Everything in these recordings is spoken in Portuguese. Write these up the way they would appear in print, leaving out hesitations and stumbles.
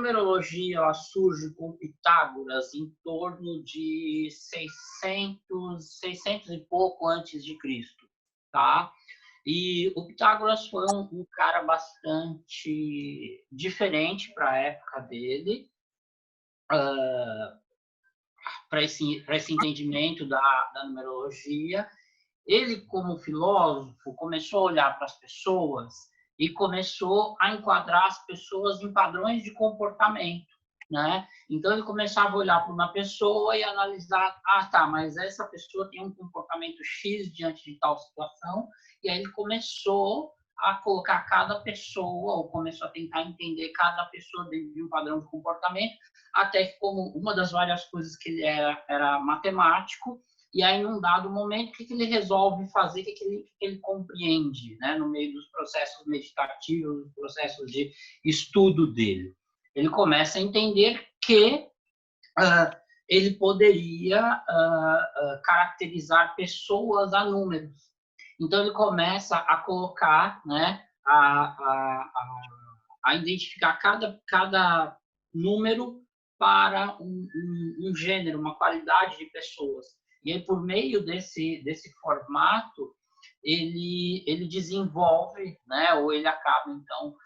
numerologia ela surge com Pitágoras em torno de 600 e pouco antes de Cristo, tá? E o Pitágoras foi um cara bastante diferente para a época dele, para esse entendimento da numerologia. Ele, como filósofo, começou a olhar para as pessoas e começou a enquadrar as pessoas em padrões de comportamento, né? Então, ele começava a olhar para uma pessoa e analisar, tá, mas essa pessoa tem um comportamento X diante de tal situação, e aí ele começou a colocar cada pessoa, ou começou a tentar entender cada pessoa dentro de um padrão de comportamento, até que, como uma das várias coisas que ele era matemático, e aí, num dado momento, o que ele resolve fazer, o que ele compreende, né, no meio dos processos meditativos, dos processos de estudo dele? Ele começa a entender que ele poderia caracterizar pessoas a números. Então, ele começa a colocar, né, a identificar cada número para um gênero, uma qualidade de pessoas. E aí, por meio desse formato, ele desenvolve, né, ou ele acaba, então,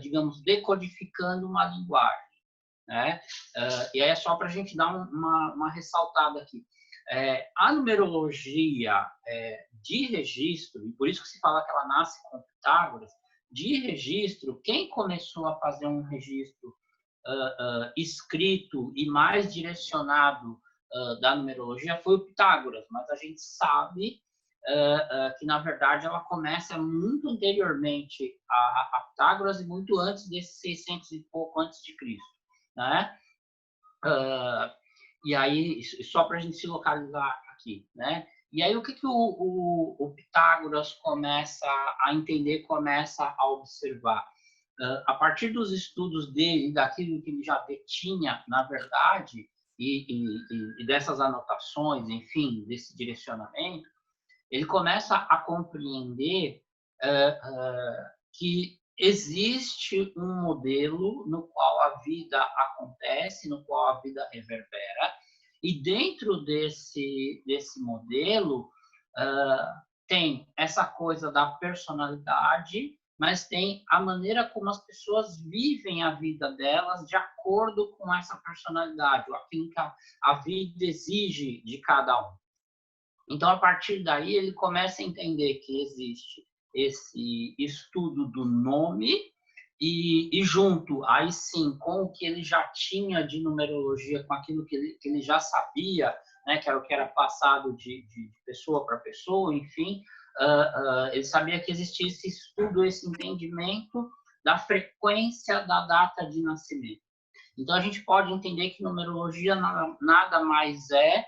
digamos, decodificando uma linguagem, né? E aí é só para a gente dar uma ressaltada aqui. A numerologia de registro, e por isso que se fala que ela nasce com Pitágoras, de registro, quem começou a fazer um registro escrito e mais direcionado da numerologia foi o Pitágoras, mas a gente sabe que, na verdade, ela começa muito anteriormente a Pitágoras e muito antes desses 600 e pouco antes de Cristo, né? E aí, só para a gente se localizar aqui, né? E aí, o que o Pitágoras começa a entender, começa a observar? A partir dos estudos dele, daquilo que ele já detinha, na verdade, e dessas anotações, enfim, desse direcionamento, ele começa a compreender que existe um modelo no qual a vida acontece, no qual a vida reverbera, e dentro desse modelo tem essa coisa da personalidade, mas tem a maneira como as pessoas vivem a vida delas de acordo com essa personalidade, aquilo que a vida exige de cada um. Então, a partir daí, ele começa a entender que existe esse estudo do nome e junto, aí sim, com o que ele já tinha de numerologia, com aquilo que ele já sabia, né, que era o que era passado de pessoa para pessoa, enfim, ele sabia que existia esse estudo, esse entendimento da frequência da data de nascimento. Então, a gente pode entender que numerologia nada mais é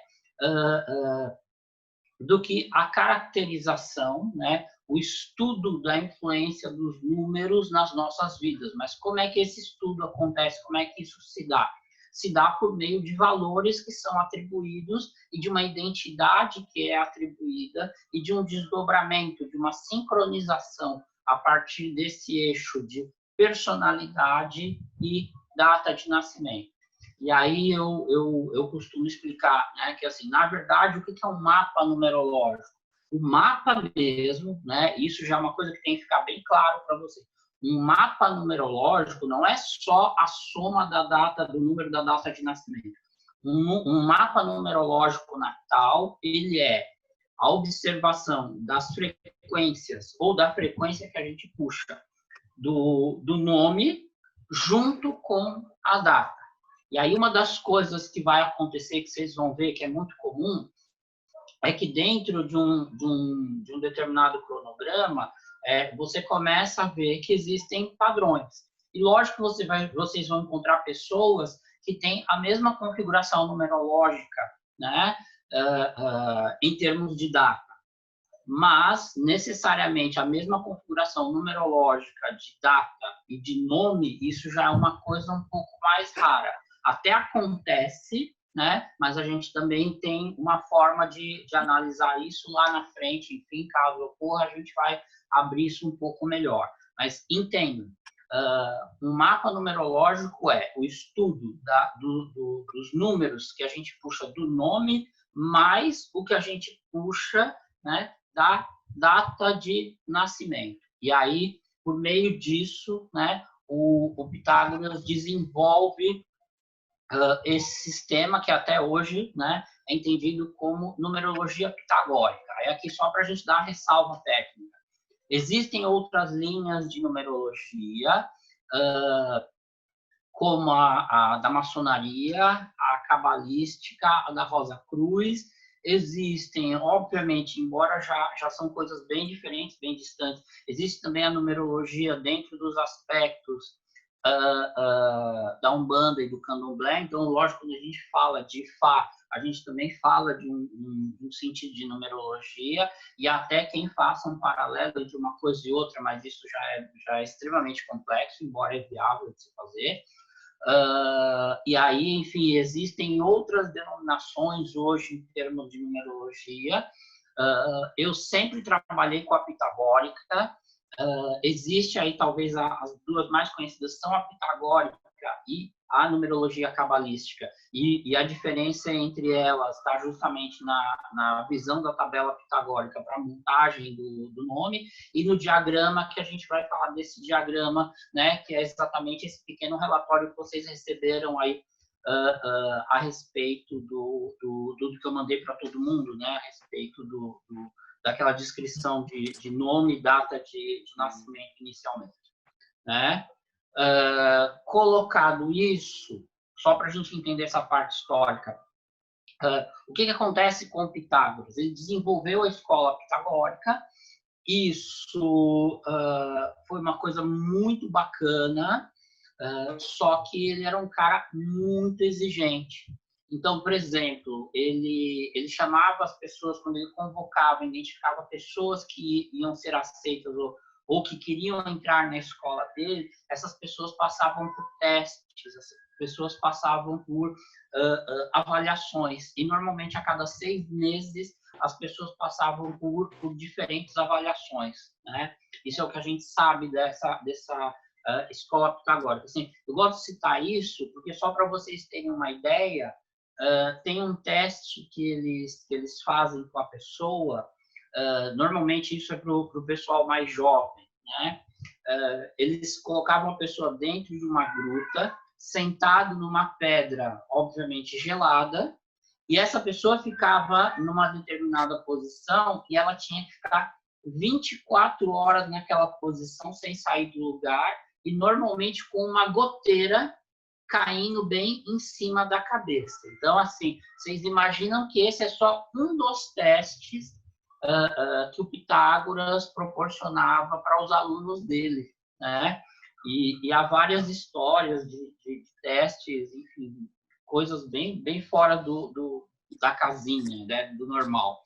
do que a caracterização, né, o estudo da influência dos números nas nossas vidas. Mas como é que esse estudo acontece? Como é que isso se dá? Se dá por meio de valores que são atribuídos e de uma identidade que é atribuída e de um desdobramento, de uma sincronização a partir desse eixo de personalidade e data de nascimento. E aí eu costumo explicar, né, que, assim, na verdade, o que é um mapa numerológico? O mapa mesmo, né, isso já é uma coisa que tem que ficar bem claro para você. Um mapa numerológico não é só a soma da data, do número da data de nascimento. Um mapa numerológico natal, ele é a observação das frequências, ou da frequência que a gente puxa, do nome junto com a data. E aí, uma das coisas que vai acontecer, que vocês vão ver que é muito comum, é que dentro de um determinado cronograma, você começa a ver que existem padrões. E lógico que vocês vão encontrar pessoas que têm a mesma configuração numerológica, né, em termos de data. Mas, necessariamente, a mesma configuração numerológica de data e de nome, isso já é uma coisa um pouco mais rara. Até acontece, né? Mas a gente também tem uma forma de analisar isso lá na frente. Enfim, caso ocorra, a gente vai abrir isso um pouco melhor. Mas entendo, Um mapa numerológico é o estudo dos números que a gente puxa do nome, mais o que a gente puxa, né, da data de nascimento. E aí, por meio disso, né, o Pitágoras desenvolve esse sistema que até hoje, né, é entendido como numerologia pitagórica. É aqui só para a gente dar uma ressalva técnica. Existem outras linhas de numerologia, como a da maçonaria, a cabalística, a da Rosa Cruz. Existem, obviamente, embora já são coisas bem diferentes, bem distantes, existe também a numerologia dentro dos aspectos da Umbanda e do Candomblé. Então, lógico, quando a gente fala de Fá, a gente também fala de um sentido de numerologia, e até quem faça um paralelo entre uma coisa e outra, mas isso já é extremamente complexo, embora é viável de se fazer. E aí, enfim, existem outras denominações hoje em termos de numerologia. Eu sempre trabalhei com a pitagórica. Existe aí, talvez, as duas mais conhecidas são a pitagórica e a numerologia cabalística. E a diferença entre elas está justamente na visão da tabela pitagórica para a montagem do nome e no diagrama, que a gente vai falar desse diagrama, né, que é exatamente esse pequeno relatório que vocês receberam aí a respeito do que eu mandei para todo mundo, né, a respeito daquela descrição de nome e data de nascimento inicialmente, né? Colocado isso, só para a gente entender essa parte histórica, o que acontece com Pitágoras? Ele desenvolveu a escola pitagórica. Isso foi uma coisa muito bacana, só que ele era um cara muito exigente. Então, por exemplo, ele chamava as pessoas, quando ele convocava, identificava pessoas que iam ser aceitas ou que queriam entrar na escola dele, essas pessoas passavam por testes, essas pessoas passavam por avaliações. E, normalmente, a cada 6 meses, as pessoas passavam por diferentes avaliações, né? Isso é o que a gente sabe dessa escola pitagórica. Assim, eu gosto de citar isso porque, só para vocês terem uma ideia, tem um teste que eles fazem com a pessoa. Normalmente isso é para o pessoal mais jovem, né? Eles colocavam a pessoa dentro de uma gruta, sentado numa pedra, obviamente gelada, e essa pessoa ficava numa determinada posição e ela tinha que ficar 24 horas naquela posição sem sair do lugar, e normalmente com uma goteira caindo bem em cima da cabeça. Então, assim, vocês imaginam que esse é só um dos testes que o Pitágoras proporcionava para os alunos dele, né? E há várias histórias de testes, enfim, coisas bem fora da casinha, né, do normal.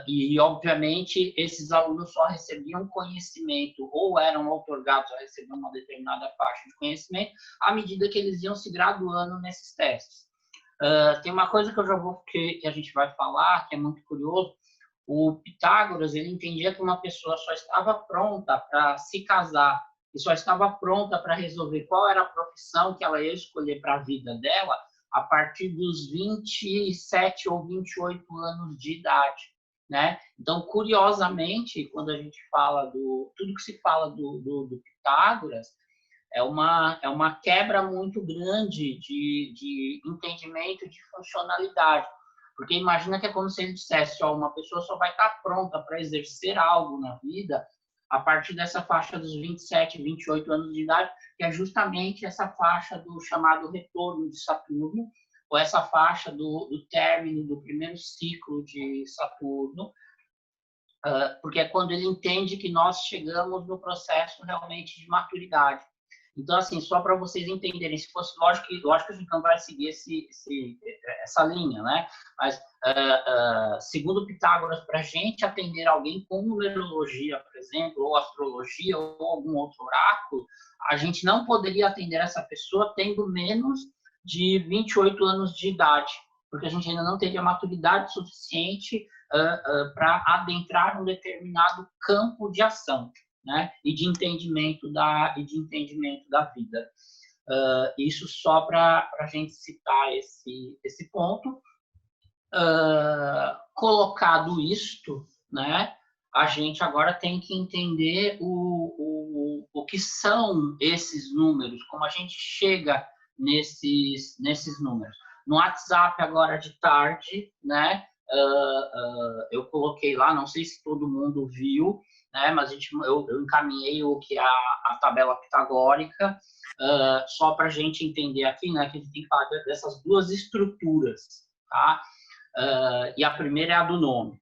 E, obviamente, esses alunos só recebiam conhecimento ou eram outorgados a receber uma determinada faixa de conhecimento à medida que eles iam se graduando nesses testes. Tem uma coisa que a gente vai falar, que é muito curioso. O Pitágoras, ele entendia que uma pessoa só estava pronta para se casar e só estava pronta para resolver qual era a profissão que ela ia escolher para a vida dela a partir dos 27 ou 28 anos de idade, né? Então, curiosamente, quando a gente fala tudo que se fala do Pitágoras, é uma quebra muito grande de entendimento de funcionalidade. Porque imagina que é como se ele dissesse, uma pessoa só vai estar pronta para exercer algo na vida a partir dessa faixa dos 27, 28 anos de idade, que é justamente essa faixa do chamado retorno de Saturno, ou essa faixa do término do primeiro ciclo de Saturno, porque é quando ele entende que nós chegamos no processo realmente de maturidade. Então, assim, só para vocês entenderem, se fosse, lógico que a gente não vai seguir essa linha, né? Mas, segundo Pitágoras, para a gente atender alguém com numerologia, por exemplo, ou astrologia, ou algum outro oráculo, a gente não poderia atender essa pessoa tendo menos de 28 anos de idade, porque a gente ainda não teria maturidade suficiente para adentrar um determinado campo de ação. né? E de entendimento da vida. Isso só para a gente citar esse ponto. Colocado isto, né? A gente agora tem que entender o que são esses números, como a gente chega nesses números. No WhatsApp agora de tarde, né? Eu coloquei lá, não sei se todo mundo viu, né? Mas eu encaminhei o que é a tabela pitagórica, só para a gente entender aqui, né? Que a gente tem que falar dessas duas estruturas, tá? E a primeira é a do nome.